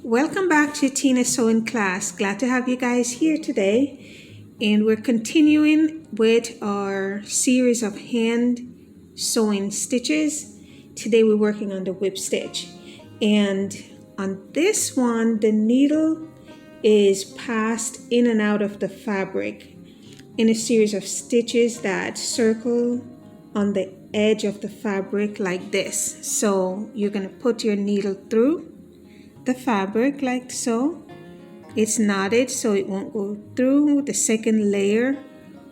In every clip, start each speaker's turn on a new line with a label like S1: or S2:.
S1: Welcome back to Tina's Sewing class. Glad to have you guys here today. And we're continuing with our series of hand sewing stitches. Today we're working on the whip stitch. And on this one, the needle is passed in and out of the fabric in a series of stitches that circle on the edge of the fabric like this. So you're going to put your needle through the fabric like so. It's knotted so it won't go through. The second layer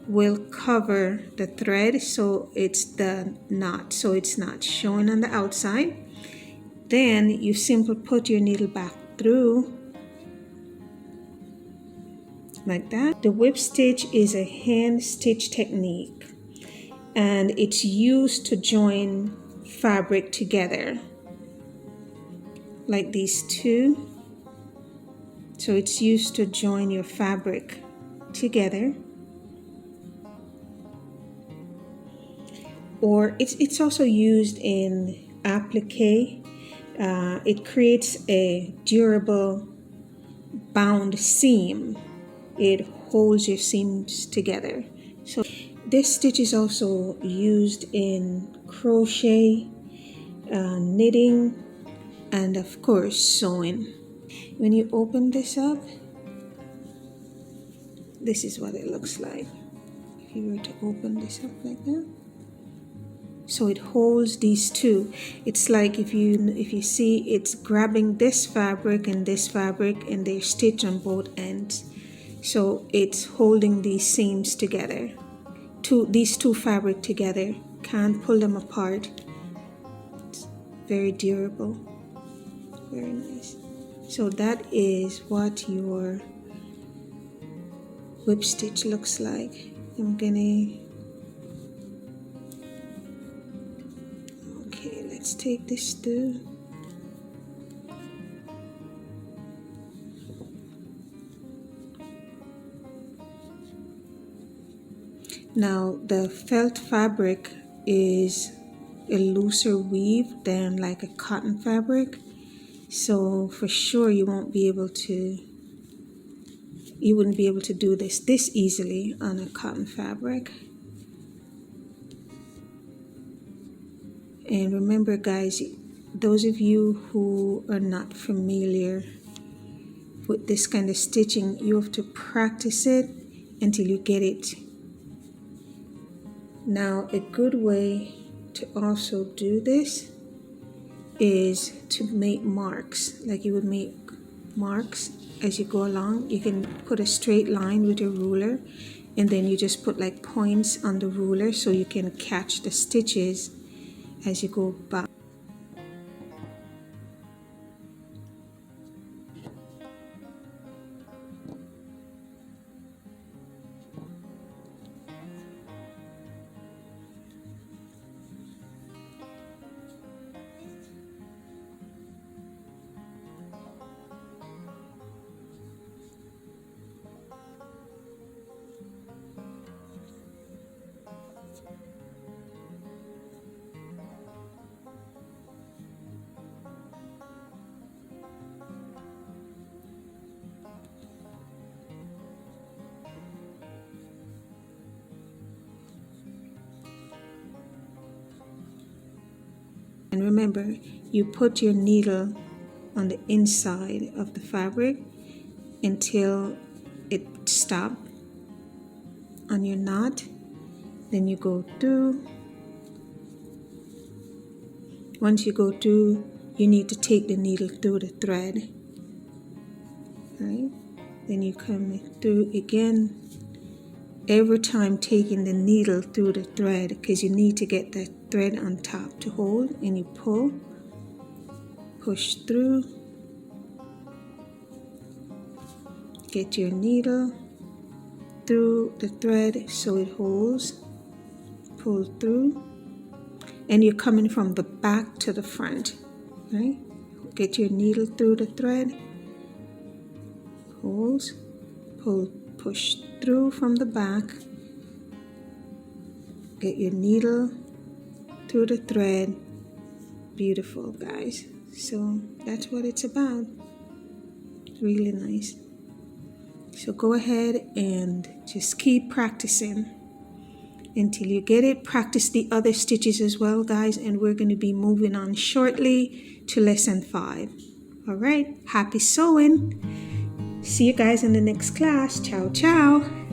S1: will cover the thread so it's the knot, so it's not showing on the outside. Then you simply put your needle back through like that. The whip stitch is a hand stitch technique and it's used to join fabric together like these two. So it's used to join your fabric together. Or it's also used in applique. It creates a durable bound seam. It holds your seams together. So this stitch is also used in crochet, knitting, and of course sewing. When you open this up, this is what it looks like. If you were to open this up like that. So it holds these two. It's like if you see, it's grabbing this fabric and they're stitched on both ends. So it's holding these seams together. These two fabric together. Can't pull them apart. It's very durable. Very nice. So that is what your whip stitch looks like. Let's take this through. Now the felt fabric is a looser weave than like a cotton fabric, so for sure you wouldn't be able to do this easily on a cotton fabric. And remember guys, those of you who are not familiar with this kind of stitching, you have to practice it until you get it. Now a good way to also do this is to make marks, like you would make marks as you go along. You can put a straight line with a ruler and then you just put like points on the ruler so you can catch the stitches as you go by. And remember, you put your needle on the inside of the fabric until it stops on your knot. Then you go through. Once you go through, you need to take the needle through the thread. Right? Then you come through again. Every time taking the needle through the thread, because you need to get the thread on top to hold, and you pull, push through, get your needle through the thread so it holds, pull through, and you're coming from the back to the front, right? Get your needle through the thread, holds, pull, push through from the back, get your needle through the thread. Beautiful guys. So that's what it's about. Really nice. So go ahead and just keep practicing until you get it. Practice the other stitches as well, guys, and we're going to be moving on shortly to lesson 5. All right, happy sewing. See you guys in the next class. Ciao, ciao.